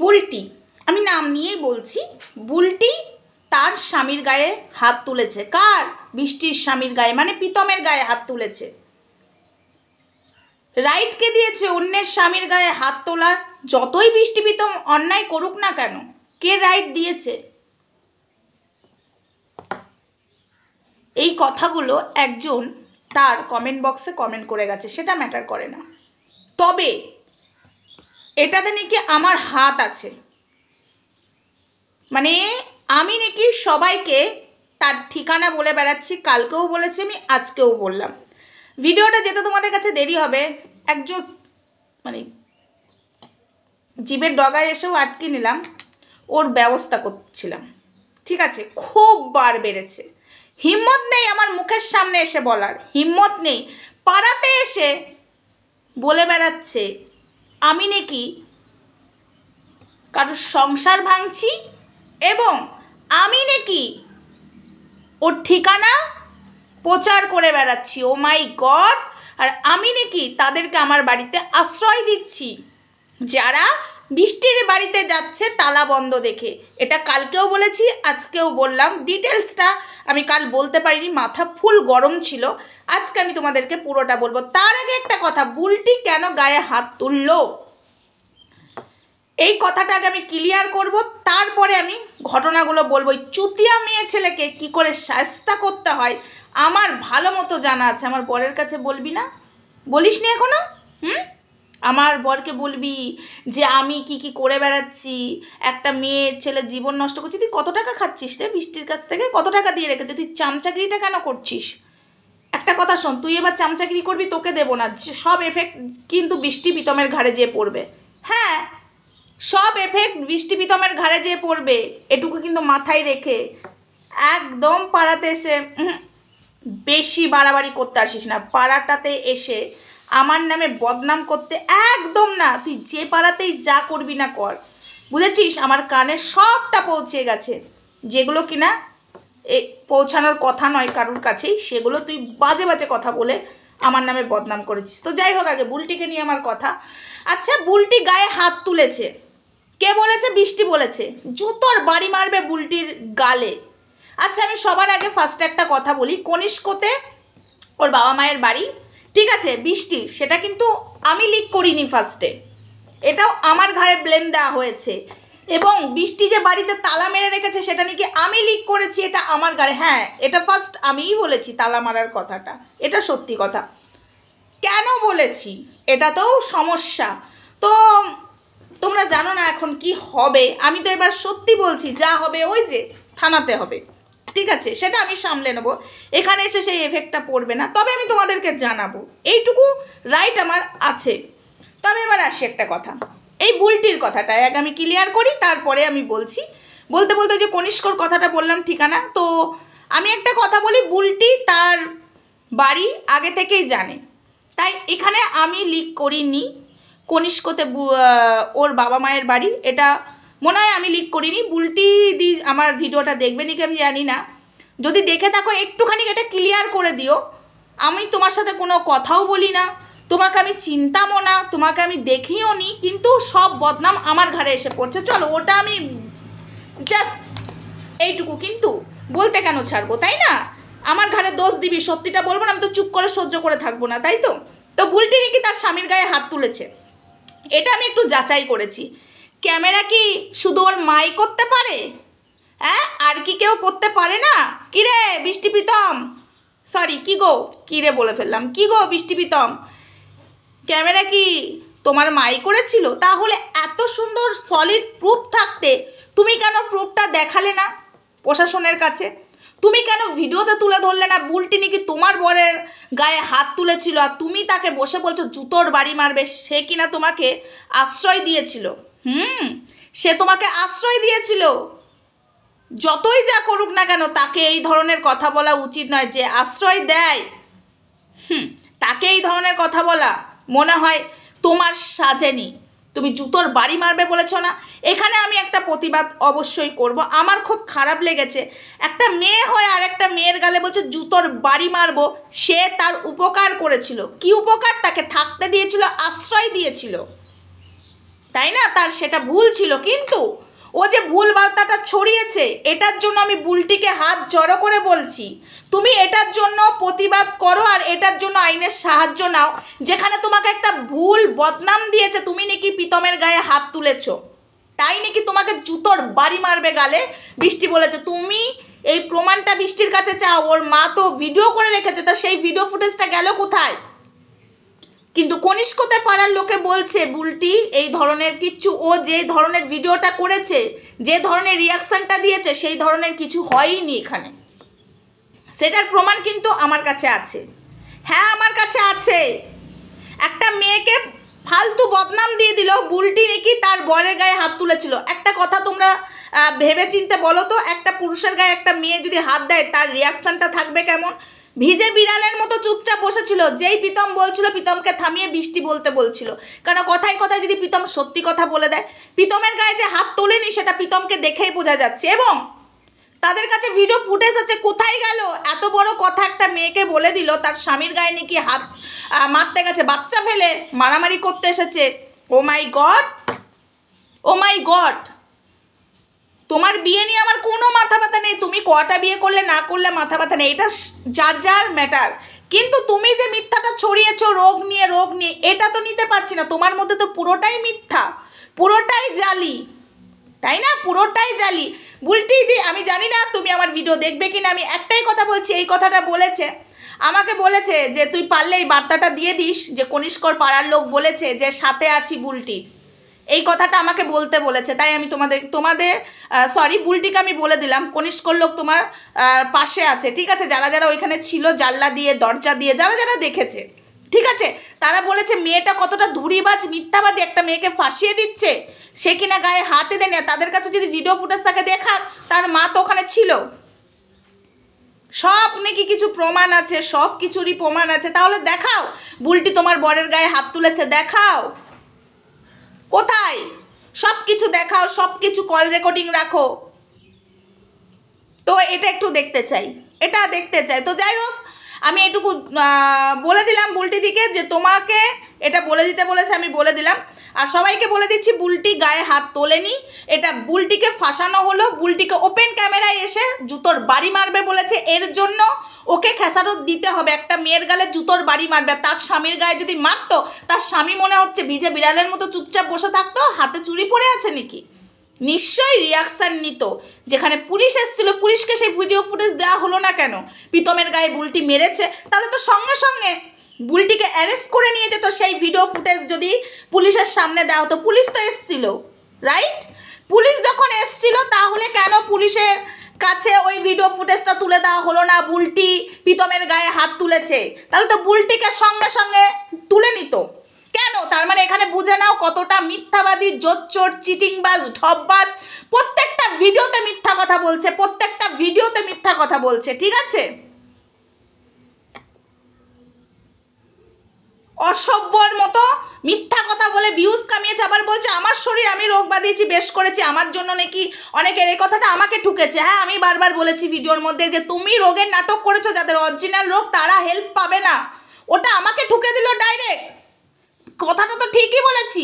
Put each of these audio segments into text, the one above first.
বুলটি, আমি নাম নিয়েই বলছি, বুলটি তার স্বামীর গায়ে হাত তুলেছে। কার? বৃষ্টির স্বামীর গায়ে, মানে প্রীতমের গায়ে হাত তুলেছে। রাইট কে দিয়েছে অন্যের স্বামীর গায়ে হাত তোলার? যতই বৃষ্টি প্রীতম অন্যায় করুক না কেন, কে রাইট দিয়েছে? এই কথাগুলো একজন তার কমেন্ট বক্সে কমেন্ট করে গেছে, সেটা ম্যাটার করে না। তবে এটাতে নাকি আমার হাত আছে, মানে আমি নাকি সবাইকে তার ঠিকানা বলে বেড়াচ্ছি। কালকেও বলেছি আমি, আজকেও বললাম। ভিডিওটা যেতে তোমাদের কাছে দেরি হবে, একজন মানে জীবের ডগায় এসেও আটকে নিলাম, ওর ব্যবস্থা করছিলাম। ঠিক আছে, খুব বার বেড়েছে, হিম্মত নেই আমার মুখের সামনে এসে বলার, হিম্মত নেই। পাড়াতে এসে বলে বেড়াচ্ছে আমি নাকি কারোর সংসার ভাঙছি এবং আমি নাকি ওর ঠিকানা প্রচার করে বেড়াচ্ছি। ও মাই গড! আর আমি নাকি তাদেরকে আমার বাড়িতে আশ্রয় দিচ্ছি যারা বৃষ্টির বাড়িতে যাচ্ছে তালা বন্ধ দেখে। এটা কালকেও বলেছি, আজকেও বললাম। ডিটেলসটা আমি কাল বলতে পারিনি, মাথা ফুল গরম ছিল। আজকে আমি তোমাদেরকে পুরোটা বলবো। তার আগে একটা কথা, বুলটি কেন গায়ে হাত তুললো এই কথাটা আগে আমি ক্লিয়ার করব, তারপরে আমি ঘটনাগুলো বলবো। এই চুতিয়া মেয়ে ছেলেকে কি করে শাস্তা করতে হয় আমার ভালো মতো জানা আছে। আমার বরের কাছে বলবি না? বলিস নি এখনো? আমার বরকে বলবি যে আমি কি কি করে বেড়াচ্ছি, একটা মেয়ে ছেলের জীবন নষ্ট করছি। তুই কত টাকা খাচ্ছিস রে বৃষ্টির কাছ থেকে? কত টাকা দিয়ে রেখেছিস? তুই চামচাগিরিটা কেন করছিস? একটা কথা শোন, তুই এবার চামচাগিরি করবি, তোকে দেবো না। সব এফেক্ট কিন্তু বৃষ্টি প্রীতমের ঘাড়ে যেয়ে পড়বে। হ্যাঁ, সব এফেক্ট বৃষ্টি প্রীতমের ঘাড়ে যেয়ে পড়বে, এটুকু কিন্তু মাথায় রেখে একদম পাড়াতে এসে বেশি বাড়াবাড়ি করতে আসিস না। পাড়াটাতে এসে আমার নামে বদনাম করতে একদম না। তুই যে পাড়াতেই যা করবি না কর, বুঝেছিস? আমার কানে সবটা পৌঁছে গেছে, যেগুলো কিনা পৌঁছানোর কথা নয় কারুর কাছেই, সেগুলো তুই বাজে বাজে কথা বলে আমার নামে বদনাম করেছিস। তো যাই হোক, আগে বুলটিকে নিয়ে আমার কথা। আচ্ছা, বুলটি গায়ে হাত তুলেছে, কে বলেছে? বৃষ্টি বলেছে। জুতোর বাড়ি মারবে বুলটির গালে। আচ্ছা, আমি সবার আগে ফার্স্টে একটা কথা বলি। কনিষ্কতে ওর বাবা মায়ের বাড়ি, ঠিক আছে, বৃষ্টির, সেটা কিন্তু আমি লিক করিনি ফার্স্টে, এটাও আমার ঘাড়ে ব্লেম দেওয়া হয়েছে। এবং বৃষ্টি যে বাড়িতে তালা মেরে রেখেছে সেটা নাকি আমি লিক করেছি, এটা আমার ঘাড়ে। হ্যাঁ, এটা ফার্স্ট আমিই বলেছি তালা মারার কথাটা, এটা সত্যি কথা। কেন বলেছি? এটাতেও সমস্যা। তো তোমরা জানো না এখন কি হবে। আমি তো এবার সত্যি বলছি, যা হবে ওই যে থানাতে হবে, ঠিক আছে, সেটা আমি সামলে নেবো। এখানে এসে সেই এফেক্টটা পড়বে না, তবে আমি তোমাদেরকে জানাবো, এইটুকু রাইট আমার আছে। তবে এবার আসি একটা কথা, এই বুলটির কথাটা আগে আমি ক্লিয়ার করি, তারপরে আমি বলছি। বলতে বলতে যে কনিষ্কর কথাটা বললাম ঠিকানা, তো আমি একটা কথা বলি, বুলটি তার বাড়ি আগে থেকেই জানে, তাই এখানে আমি লিক করিনি। কনিষ্কতে ওর বাবা মায়ের বাড়ি, এটা মনে হয় আমি লিক করিনি। বুলটি দি আমার ভিডিওটা দেখবে নাকি আমি জানি না, যদি দেখে থাকো একটুখানি এটা ক্লিয়ার করে দিও। আমি তোমার সাথে কোনো কথাও বলি না, তোমাকে আমি চিনতামও না, তোমাকে আমি দেখিও নি, কিন্তু সব বদনাম আমার ঘাড়ে এসে পড়ছে। চলো, ওটা আমি জাস্ট এইটুকু কিন্তু বলতে কেন ছাড়বো, তাই না? আমার ঘাড়ে দোষ দিবি, সত্যিটা বলবো না, আমি তো চুপ করে সহ্য করে থাকবো না, তাই তো? তো বুলটি নাকি তার স্বামীর গায়ে হাত তুলেছে, এটা আমি একটু যাচাই করেছি। ক্যামেরা কি শুধু ওর মাই করতে পারে? হ্যাঁ, আর কি কেউ করতে পারে না? কিরে বৃষ্টি প্রীতম, সরি কি গো, কিরে বলে ফেললাম, কি গো বৃষ্টি প্রীতম, ক্যামেরা কি তোমার মাই করেছিল? তাহলে এত সুন্দর সলিড প্রুফ থাকতে তুমি কেন প্রুফটা দেখালে না প্রশাসনের কাছে? তুমি কেন ভিডিওতে তুলে ধরলে না বুলটি নাকি তোমার বরের গায়ে হাত তুলেছিল, আর তুমি তাকে বসে বলছো জুতোর বাড়ি মারবে? সে কিনা তোমাকে আশ্রয় দিয়েছিল। সে তোমাকে আশ্রয় দিয়েছিল। যতই যা করুক না কেন, তাকে এই ধরনের কথা বলা উচিত নয়। যে আশ্রয় দেয় তাকে এই ধরনের কথা বলা মনে হয় তোমার সাজেনি। তুমি জুতোর বাড়ি মারবে বলেছো না? এখানে আমি একটা প্রতিবাদ অবশ্যই করব। আমার খুব খারাপ লেগেছে, একটা মেয়ে হয়ে আর একটা মেয়ের গালে বলছে জুতোর বাড়ি মারবো। সে তার উপকার করেছিল, কি উপকার? তাকে থাকতে দিয়েছিল, আশ্রয় দিয়েছিল। তাই না? তার সেটা ভুল ছিল, কিন্তু ও যে ভুল বার্তাটা ছড়িয়েছে এটার জন্য আমি বুলটিকে হাত জড়ো করে বলছি, তুমি এটার জন্য প্রতিবাদ করো আর এটার জন্য আইনের সাহায্য নাও। যেখানে তোমাকে একটা ভুল বদনাম দিয়েছে, তুমি নাকি প্রীতমের গায়ে হাত তুলেছ, তাই নাকি তোমাকে জুতোর বাড়ি মারবে গালে বৃষ্টি বলেছে। তুমি এই প্রমাণটা বৃষ্টির কাছে চাও, ওর মা তো ভিডিও করে রেখেছে, তা সেই ভিডিও ফুটেজটা গেল কোথায়? কিন্তু কনিষ্কতে পাড়ার লোকে বলছে বুলটি এই ধরনের কিচ্ছু, ও যে ধরনের ভিডিওটা করেছে, যে ধরনের রিয়াকশানটা দিয়েছে, সেই ধরনের কিছু হয়ইনি এখানে। সেটার প্রমাণ কিন্তু আমার কাছে আছে। হ্যাঁ, আমার কাছে আছে। একটা মেয়েকে ফালতু বদনাম দিয়ে দিল, বুলটি নাকি তার বরের গায়ে হাত তুলেছিল। একটা কথা তোমরা ভেবে চিন্তে বলো তো, একটা পুরুষের গায়ে একটা মেয়ে যদি হাত দেয় তার রিয়াকশানটা থাকবে কেমন? ভিজে বিড়ালের মতো চুপচাপ বসেছিল। যেই প্রীতম বলছিল, প্রীতমকে থামিয়ে বৃষ্টি বলতে বলছিল, কারণ কথায় কথায় যদি প্রীতম সত্যি কথা বলে দেয়। প্রীতমের গায়ে যে হাত তোলেনি সেটা প্রীতমকে দেখেই বোঝা যাচ্ছে, এবং তাদের কাছে ভিডিও ফুটেজ আছে। কোথায় গেল? এত বড় কথা একটা মেয়েকে বলে দিল তার স্বামীর গায়ে নাকি হাত মারতে গেছে, বাচ্চা ফেলে মারামারি করতে এসেছে। ও মাই গড, ও মাই গড। তোমার বিয়ে নিয়ে আমার কোনো মাথা ব্যথা নেই, তুমি কটা বিয়ে করলে না করলে মাথা ব্যথা নেই, এটা যার যার ম্যাটার। কিন্তু তুমি যে মিথ্যাটা ছড়িয়েছো রোগ নিয়ে, এটা তো নিতে পারছি না। তোমার মধ্যে তো পুরোটাই মিথ্যা, পুরোটাই জালি, তাই না? পুরোটাই জালি। বুলটি দি, আমি জানি না তুমি আমার ভিডিও দেখবে কিনা, আমি একটাই কথা বলছি। এই কথাটা বলেছে, আমাকে বলেছে যে তুই পারলে এই বার্তাটা দিয়ে দিস যে কনিষ্কর পাড়ার লোক বলেছে যে সাথে আছি বুলটির, এই কথাটা আমাকে বলতে বলেছে। তাই আমি তোমাদের বুলটিকে আমি বলে দিলাম কনিষ্কর লোক তোমার পাশে আছে, ঠিক আছে? যারা যারা ওইখানে ছিল, জানলা দিয়ে দরজা দিয়ে যারা যারা দেখেছে, ঠিক আছে, তারা বলেছে মেয়েটা কতটা ধুরিবাজ মিথ্যাবাদী, একটা মেয়েকে ফাঁসিয়ে দিচ্ছে, সে কিনা গায়ে হাতে দেয় না। তাদের কাছে যদি ভিডিও ফুটেজ থাকে দেখা, তার মা তো ওখানে ছিল, সব নাকি কিছু প্রমাণ আছে, সব কিছুরই প্রমাণ আছে। তাহলে দেখাও বুলটি তোমার বরের গায়ে হাত তুলেছে, দেখাও কোথায়, সব কিছু দেখাও, সব কিছু কল রেকর্ডিং রাখো। তো এটা একটু দেখতে চাই, এটা দেখতে চাই। তো যাই হোক, আমি এটুকু বলে দিলাম বুলটি দিকে যে তোমাকে এটা বলে দিতে বলেছে, আমি বলে দিলাম। আর সবাইকে বলে দিচ্ছি বুলটি গায়ে হাত তোলেনি, এটা বুলটিকে ফাঁসানো হলো। বুলটিকে ওপেন ক্যামেরায় এসে জুতোর বাড়ি মারবে বলেছে, এর জন্য ওকে খেসারত দিতে হবে। একটা মেয়ের গালে জুতোর বাড়ি মারবে, তার স্বামীর গায়ে যদি মারতো, তার স্বামী মনে হচ্ছে ভিজে বিড়ালের মতো চুপচাপ বসে থাকতো, হাতে চুড়ি পড়ে আছে নাকি? নিশ্চয়ই রিয়াকশান নিত। যেখানে পুলিশ এসেছিল, পুলিশকে সেই ভিডিও ফুটেজ দেওয়া হলো না কেন? প্রীতমের গায়ে বুলটি মেরেছে, তাহলে তো সঙ্গে সঙ্গে বুলটিকে অ্যারেস্ট করে নিয়ে যেত। সেই ভিডিও ফুটেজ যদি পুলিশের সামনে দেওয়া হতো, পুলিশ তো এসছিল, রাইট? পুলিশ যখন এসছিল, তাহলে কেন পুলিশের কাছে ওই ভিডিও ফুটেজটা তুলে দেওয়া হলো না? বুলটি প্রীতমের গায়ে হাত তুলেছে, তাহলে তো বুলটিকে সঙ্গে সঙ্গে তুলে নিত কেন? তার মানে এখানে বুঝে নাও কতটা মিথ্যাবাদী, জোচ্চোর, চিটিংবাজ, ঢপবাজ। প্রত্যেকটা ভিডিওতে মিথ্যা কথা বলছে, প্রত্যেকটা ভিডিওতে মিথ্যা কথা বলছে, ঠিক আছে? অসভ্যর মতো মিথ্যা কথা বলে ভিউজ কামিয়েছে। আবার বলছে আমার শরীর আমি রোগ বাঁধিয়েছি, বেশ করেছি, আমার জন্য নাকি অনেকের, এই কথাটা আমাকে ঠুকেছে। হ্যাঁ, আমি বারবার বলেছি ভিডিওর মধ্যে যে তুমি রোগের নাটক করেছো, যাদের অরিজিনাল রোগ তারা হেল্প পাবে না, ওটা আমাকে ঠুকে দিল ডাইরেক্ট। কথাটা তো ঠিকই বলেছি,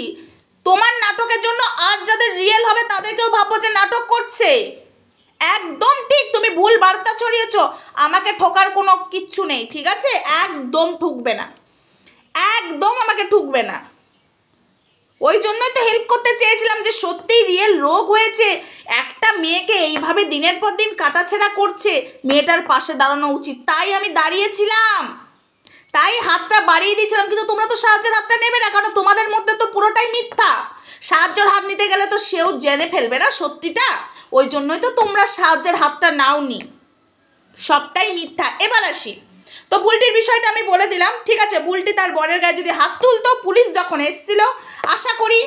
তোমার নাটকের জন্য আর যাদের রিয়েল হবে তাদেরকেও ভাববো যে নাটক করছে। একদম ঠিক, তুমি ভুল বার্তা ছড়িয়েছো, আমাকে ঠকার কোনো কিচ্ছু নেই, ঠিক আছে? একদম ঠুকবে না, একদম আমাকে ঠুকবে না। ওই জন্যই তো হেল্প করতে চেয়েছিলাম যে সত্যিই রিয়েল রোগ হয়েছে, একটা মেয়েকে এইভাবে দিনের পর দিন কাটাছেড়া করছে, মেয়েটার পাশে দাঁড়ানো উচিত। তাই আমি দাঁড়িয়েছিলাম, তাই হাতটা বাড়িয়ে দিয়েছিলাম। কিন্তু তোমরা তো সাহায্যের হাতটা নেবে না, কারণ তোমাদের মধ্যে তো পুরোটাই মিথ্যা। সাহায্যের হাত নিতে গেলে তো সেও জেনে ফেলবে না সত্যিটা, ওই জন্যই তো তোমরা সাহায্যের হাতটা নাওনি, সবটাই মিথ্যা। এবার আসি, তো বুলটির বিষয়টা আমি বলে দিলাম, ঠিক আছে? বুলটি তার বরের গায়ে যদি হাত তুলতো, পুলিশ যখন এসেছিল, আশা করি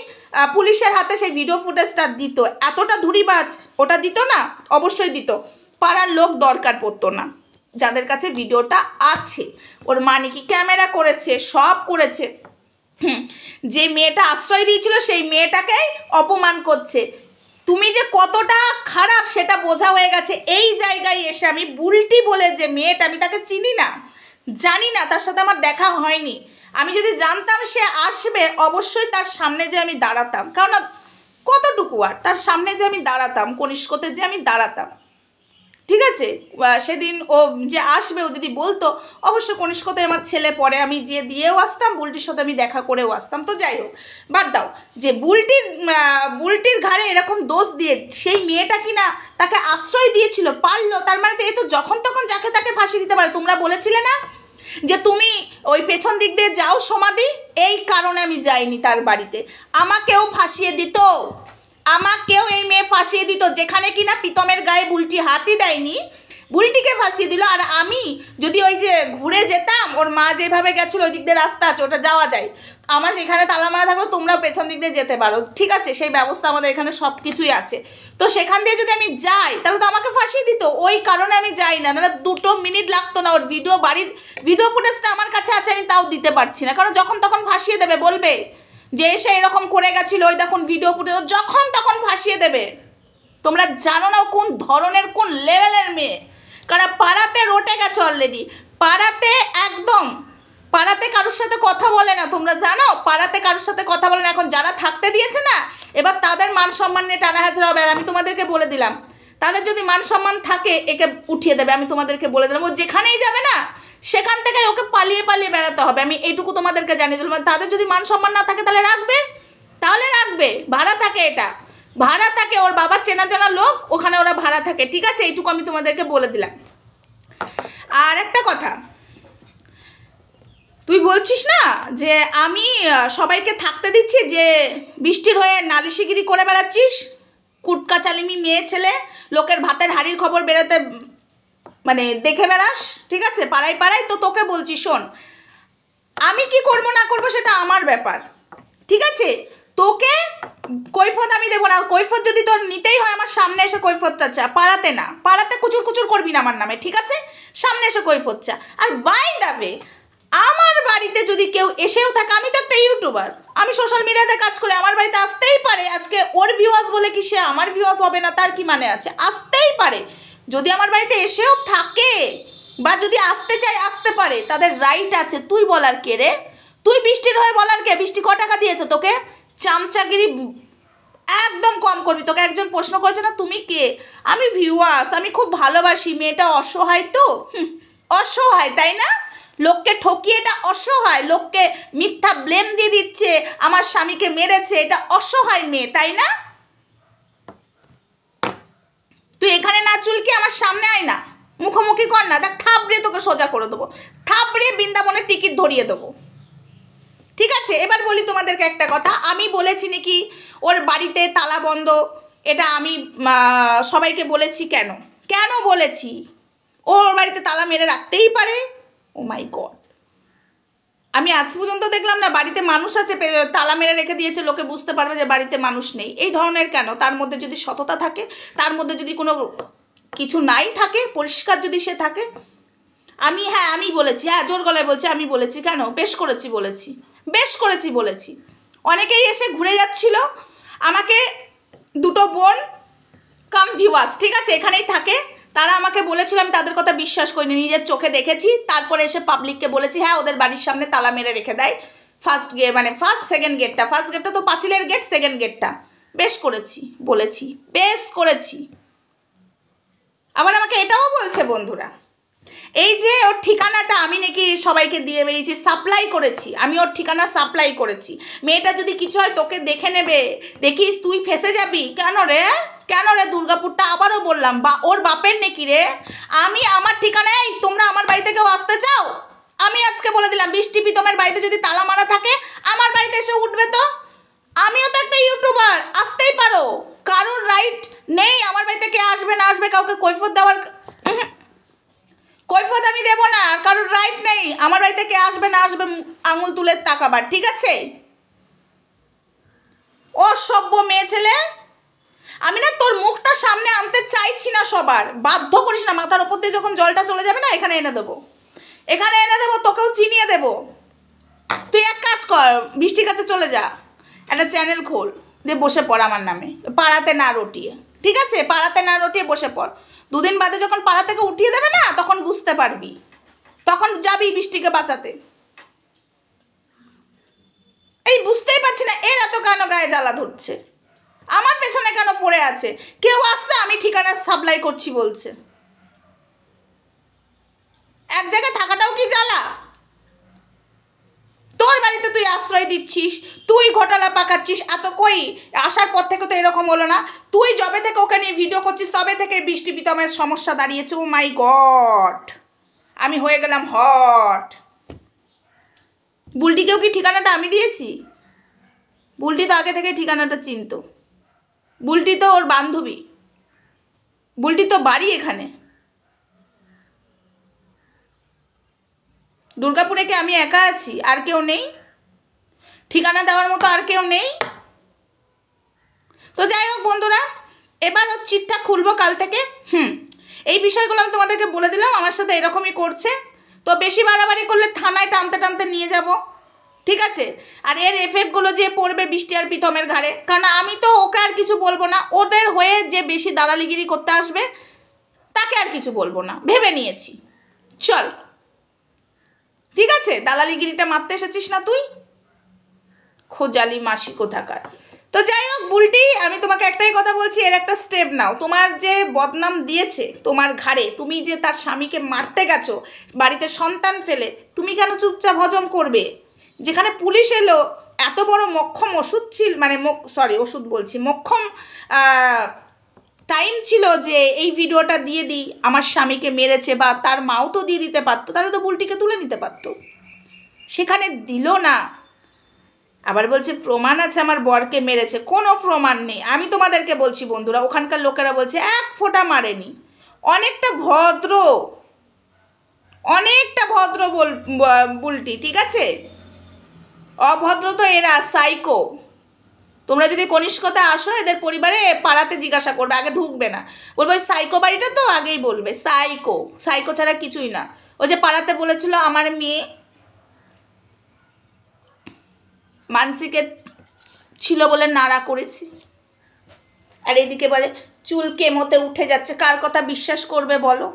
পুলিশের হাতে সেই ভিডিও ফুটেজটা দিত। এতটা ধুরিবাজ ওটা দিত না? অবশ্যই দিত। পাড়ার লোক দরকার পড়তো না, যাদের কাছে ভিডিওটা আছে। ওর মা নাকি ক্যামেরা করেছে, সব করেছে। যে মেয়েটা আশ্রয় দিয়েছিল সেই মেয়েটাকে অপমান করছে। তুমি যে কতটা খারাপ সেটা বোঝা হয়ে গেছে। এই জায়গায় এসে আমি বুলটি বলে যে মেয়েটা, আমি তাকে চিনি না, জানি না, তার সাথে আমার দেখা হয়নি, আমি যদি জানতাম সে আসবে অবশ্যই তার সামনে যে আমি দাঁড়াতাম, কারণ কতটুকু আর তার সামনে যে আমি দাঁড়াতাম, কনিষ্কতে যে আমি দাঁড়াতাম, ঠিক আছে। সেদিন ও যে আসবে ও যদি বলতো, অবশ্য কনিষ্কতে আমার ছেলে পরে আমি যে দিয়েও আসতাম, বুলটির সাথে আমি দেখা করেও আসতাম। তো যাই হোক, বাদ দাও। যে বুলটির ঘাড়ে এরকম দোষ দিয়ে সেই মেয়েটা কিনা তাকে আশ্রয় দিয়েছিল, পারলো, তার মানে তো এ তো যখন তখন যাকে তাকে ফাঁসি দিতে পারে। তোমরা বলেছিলে না যে তুমি ওই পেছন দিক দিয়ে যাও সমাধি, এই কারণে আমি যাইনি তার বাড়িতে। আমাকেও ফাঁসিয়ে দিত, আমাকেও এই মেয়ে ফাঁসিয়ে দিত, যেখানে কিনা প্রীতমের গায়ে বুলটি হাতই দেয়নি, বুলটিকে ফাঁসিয়ে দিল। আর আমি যদি ওই যে ঘুরে যেতাম, ওর মা যেভাবে গেছিলো ওই দিক দিয়ে রাস্তা আছে, ওটা যাওয়া যায়, আমার সেখানে তালা মারা থাকলো, তোমরাও পেছন দিক দিয়ে যেতে পারো, ঠিক আছে, সেই ব্যবস্থা আমাদের এখানে সব কিছুই আছে। তো সেখান দিয়ে যদি আমি যাই তাহলে তো আমাকে ফাঁসিয়ে দিত, ওই কারণে আমি যাই না। নাহলে 2 মিনিট লাগতো না। ওর বাড়ির ভিডিও ফুটেজটা আমার কাছে আছে, আমি তাও দিতে পারছি না, কারণ যখন তখন ফাঁসিয়ে দেবে, বলবে যে এসে এরকম করে গেছিলো, ওই দেখুন ভিডিও ফুটেজ, যখন তখন ফাঁসিয়ে দেবে। তোমরা জানো না কোন ধরনের, কোন লেভেলের মেয়ে, কারণ পাড়াতে রটে গেছে অলরেডি, পাড়াতে একদম, পাড়াতে কারোর সাথে কথা বলে না, তোমরা জানো, পাড়াতে কারোর সাথে কথা বলে না। এখন যারা থাকতে দিয়েছে না, এবার তাদের মান সম্মান নিয়ে টানা হাজরা হবে। আর আমি তোমাদেরকে বলে দিলাম, তাদের যদি মান সম্মান থাকে একে উঠিয়ে দেবে, আমি তোমাদেরকে বলে দিলাম। ও যেখানেই যাবে না সেখান থেকে ওকে পালিয়ে পালিয়ে বেড়াতে হবে, আমি এইটুকু তোমাদেরকে জানিয়ে দিলাম। তাদের যদি মান সম্মান না থাকে তাহলে রাখবে, তাহলে রাখবে, ভাড়া থাকে, এটা ভাড়া থাকে, ওর বাবার চেনা জানা লোক, ওখানে ওরা ভাড়া থাকে, ঠিক আছে, এইটুকু আমি তোমাদেরকে বলে দিলাম। আর একটা কথা, তুই বলছিস না যে আমি সবাইকে থাকতে দিচ্ছি, যে বৃষ্টির হয়ে নালিশিগিরি করে বেড়াচ্ছিস, কুটকা চালিমি মেয়ে ছেলে, লোকের ভাতের হাড়ির খবর বেরোতে মানে দেখে বেড়াস, ঠিক আছে, পাড়ায় পাড়ায়। তো তোকে বলছি, শোন, আমি কি করবো না করবো সেটা আমার ব্যাপার, ঠিক আছে, তোকে কৈফত আমি দেবো না। কৈফত যদি তোর নিতেই হয় আমার সামনে এসে কৈফতটা চা, পাড়াতে না, পাড়াতে কুচুর কুচুর করবি না আমার নামে, ঠিক আছে, সামনে এসে কৈফত চা। আর বাই দ্য ওয়ে, আমার বাড়িতে যদি কেউ এসেও থাকে, আমি তো একটা ইউটিউবার, আমি সোশ্যাল মিডিয়াতে কাজ করে, আমার বাড়িতে আসতেই পারে। আজকে ওর ভিউয়ার্স বলে কি সে আমার ভিউয়ার্স হবে না, তার কি মানে আছে? আসতেই পারে, যদি আমার বাড়িতে এসেও থাকে বা যদি আসতে চায় আসতে পারে, তাদের রাইট আছে। তুই বলার কে রে? তুই বৃষ্টির হয়ে বলার কে? বৃষ্টি ক টাকা দিয়েছে তোকে? চামচাগিরি একদম কম করবি। তোকে একজন প্রশ্ন করেছে না তুমি কে? আমি ভিউয়ার্স, আমি খুব ভালোবাসি, মেয়েটা অসহায়, তো অসহায়, তাই না? লোককে ঠকিয়ে, এটা অসহায়, লোককে মিথ্যা ব্লেম দিয়ে দিচ্ছে, আমার স্বামীকে মেরেছে, এটা অসহায় মেয়ে, তাই না? তুই এখানে না চুলকে আমার সামনে আয় না, মুখোমুখি কর না, দেখ থাবড়ে তোকে সোজা করে দেবো, থাবড়ে বৃন্দাবনের টিকিট ধরিয়ে দেবো, ঠিক আছে। এবার বলি তোমাদেরকে একটা কথা, আমি বলেছি নাকি ওর বাড়িতে তালা বন্ধ? এটা আমি সবাইকে বলেছি। কেন কেন বলেছি? ওর বাড়িতে তালা মেরে রাখতেই পারে। ও মাই গড, আমি আজ পর্যন্ত দেখলাম না বাড়িতে মানুষ আছে, তালা মেরে রেখে দিয়েছে, লোকে বুঝতে পারবে যে বাড়িতে মানুষ নেই। এই ধরনের কেন? তার মধ্যে যদি সততা থাকে, তার মধ্যে যদি কোনো কিছু নাই থাকে, পরিষ্কার যদি সে থাকে। আমি বলেছি, হ্যাঁ, জোর গলায় বলছি, আমি বলেছি। কেন? বেশ করেছি বলেছি, বেশ করেছি বলেছি। অনেকেই এসে ঘুরে যাচ্ছিল, আমাকে 2 বোন কাম ভিউয়ার্স, ঠিক আছে, এখানেই থাকে, তারা আমাকে বলেছিল, আমি তাদের কথা বিশ্বাস করিনি, নিজের চোখে দেখেছি, তারপরে এসে পাবলিককে বলেছি, হ্যাঁ, ওদের বাড়ির সামনে তালা মেরে রেখে দেয়, ফার্স্ট সেকেন্ড গেটটা, ফার্স্ট গেটটা তো পাঁচিলের গেট, সেকেন্ড গেটটা। বেশ করেছি বলেছি, বেশ করেছি। আবার আমাকে এটাও বলছে বন্ধুরা, এই যে ওর ঠিকানাটা আমি নাকি সবাইকে দিয়ে বেরিয়েছি, সাপ্লাই করেছি, আমি ওর ঠিকানা সাপ্লাই করেছি। মেয়েটা যদি কিছু হয় তোকে দেখে নেবে, দেখিস তুই ফেসে যাবি। কেন রে? কেন রে? দুর্গাপুরটা আবারও বললাম, বা ওর বাপের নাকি রে? আমি আমার ঠিকানায়, তোমরা আমার বাড়িতে কেউ আসতে চাও? আমি আজকে বলে দিলাম, বৃষ্টি প্রীতমের বাড়িতে যদি তালা মারা থাকে আমার বাড়িতে এসে উঠবে। তো আমিও তো একটা ইউটিউবার, আসতেই পারো, কারোর রাইট নেই আমার বাড়িতে কে আসবে না আসবে কাউকে কৈফত দেওয়ার। কৈফত আমি দেবো না, কারোর রাইট নেই আমার বাড়িতে কে আসবে না আসবে আঙুল তুলে তাকাবার, ঠিক আছে। অসভ্য মেয়ে ছেলে, আমি না তোর মুখটা সামনে আনতে চাইছি না, সবার বাধ্য করিস না। মাথার ওপর দিয়ে যখন জলটা চলে যাবে না, এখানে এনে দেবো, এখানে এনে দেবো, তোকেও চিনিয়ে দেবো। তুই এক কাজ কর, বৃষ্টির কাছে চলে যা, একটা চ্যানেল খোল, দিয়ে বসে পড় আমার নামে, পাড়াতে না রটিয়ে, ঠিক আছে, পাড়াতে না রটিয়ে বসে পড়। 2 দিন বাদে যখন পাড়া থেকে উঠিয়ে দেবে না, তখন বুঝতে পারবি, তখন যাবি বৃষ্টিকে বাঁচাতে। এই বুঝতেই পারছি না এর এত কেন গায়ে জ্বালা ধরছে, আমার পেছনে কেন পড়ে আছে। কেউ আসছে আমি ঠিকানা সাপ্লাই করছি বলছে, এক জায়গায় থাকাটাও কি জ্বালা। তোর বাড়িতে তুই আশ্রয় দিচ্ছিস, তুই ঘোটালা পাকাচ্ছিস, এত কই আসার পর থেকে তো এরকম হলো না। তুই যবে থেকে ওকে নিয়ে ভিডিও করছিস তবে থেকে বৃষ্টি প্রীতমের সমস্যা দাঁড়িয়েছে। ও মাই গড, আমি হয়ে গেলাম হট। বুলটিকেও কি ঠিকানাটা আমি দিয়েছি? বুলটি তো আগে থেকে ঠিকানাটা চিনতো, বুলটি তো ওর বান্ধবী, বুলটি তো বাড়ি এখানে। দুর্গাপুরে কি আমি একা আছি? আর কেউ নেই? ঠিকানা দেওয়ার মতো আর কেউ নেই? তো যাই হোক বন্ধুরা, এবার ওর চিটটা খুলবো কাল থেকে। এই বিষয়গুলো আমি তোমাদেরকে বলে দিলাম, আমার সাথে এরকমই করছে। তো বেশি বাড়াবাড়ি করলে থানায় টানতে টানতে নিয়ে যাব, ঠিক আছে? আর এর এফেক্টগুলো যে পড়বে বৃষ্টি আর প্রীতমের ঘাড়ে, কারণ আমি তো ওকে আর কিছু বলবো না, ওদের হয়ে যে বেশি দালালিগিরি করতে আসবে তাকে আর কিছু বলবো না, ভেবে নিয়েছি। চল, ঠিক আছে? দালালিগিরিটা মারতে এসেছিস না তুই, খোজালি মাসি কোথাকার। তো যাই হোক বুলটি, আমি তোমাকে একটাই কথা বলছি, এর একটা স্টেপ নাও। তোমার যে বদনাম দিয়েছে তোমার ঘাড়ে, তুমি যে তার স্বামীকে মারতে গেছো বাড়িতে সন্তান ফেলে, তুমি কেন চুপচাপ হজম করবে? যেখানে পুলিশ এলো, এত বড় মক্ষম ওষুধ ছিল, মানে ওষুধ বলছি, মক্ষম টাইম ছিল যে এই ভিডিওটা দিয়ে দিই, আমার স্বামীকে মেরেছে, বা তার মাও তো দিয়ে দিতে পারতো, তাহলে তো বুলটিকে তুলে নিতে পারতো। সেখানে দিল না, আবার বলছে প্রমাণ আছে আমার বরকে মেরেছে। কোনো প্রমাণ নেই। আমি তোমাদেরকে বলছি বন্ধুরা, ওখানকার লোকেরা বলছে এক ফোঁটা মারেনি। অনেকটা ভদ্র বুলটি, ঠিক আছে? অভদ্র তো এরা, সাইকো। তোমরা যদি কনিষ্কতা আসো এদের পরিবারে, পাড়াতে জিজ্ঞাসা করবে, আগে ঢুকবে না, বলবে ওই সাইকো বাড়িটা তো, আগেই বলবে সাইকো। সাইকো ছাড়া কিছুই না। ওই যে পাড়াতে বলেছিল আমার মেয়ে মানসিকে ছিল বলে নাড়া করেছি, আর এদিকে বলে চুল কেমোতে উঠে যাচ্ছে। কার কথা বিশ্বাস করবে বলো?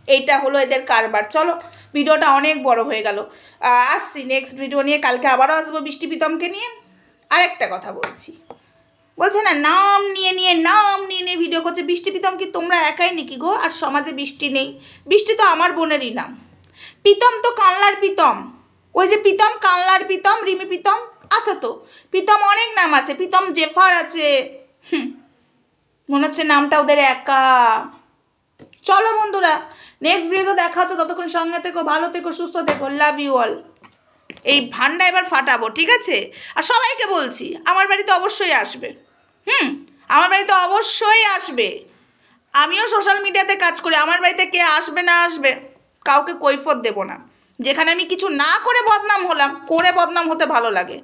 এইটা হলো এদের কারবার। চলো, ভিডিওটা অনেক বড় হয়ে গেল, আসছি নেক্সট ভিডিও নিয়ে, কালকে আবারও আসবো বৃষ্টি প্রীতমকে নিয়ে। আরেকটা কথা বলছে না নাম নিয়ে নিয়ে ভিডিও করছে। বৃষ্টি প্রীতম কি তোমরা একাই নাকি গো? আর সমাজে বৃষ্টি নেই? বৃষ্টি তো আমার বোনেরই নাম, প্রীতম তো কানলার প্রীতম। ওই যে প্রীতম, কানলার প্রীতম, রিমি প্রীতম, আচ্ছা তো প্রীতম অনেক নাম আছে, প্রীতম জেফার আছে। মনে হচ্ছে নামটা ওদের একা। চলো বন্ধুরা, নেক্সট ভিডিওতে দেখা হচ্ছে, ততক্ষণ সঙ্গে থেকো, ভালো থেকো, সুস্থ থেকো, লাভ ইউ অল। এই ভান্ডা এবার ফাটাবো, ঠিক আছে? আর সবাইকে বলছি আমার বাড়িতে অবশ্যই আসবে, আমার বাড়িতে অবশ্যই আসবে। আমিও সোশ্যাল মিডিয়াতে কাজ করি, আমার বাড়িতে কে আসবে না আসবে কাউকে কৈফত দেব না। যেখানে আমি কিছু না করে বদনাম হলাম, করে বদনাম হতে ভালো লাগে।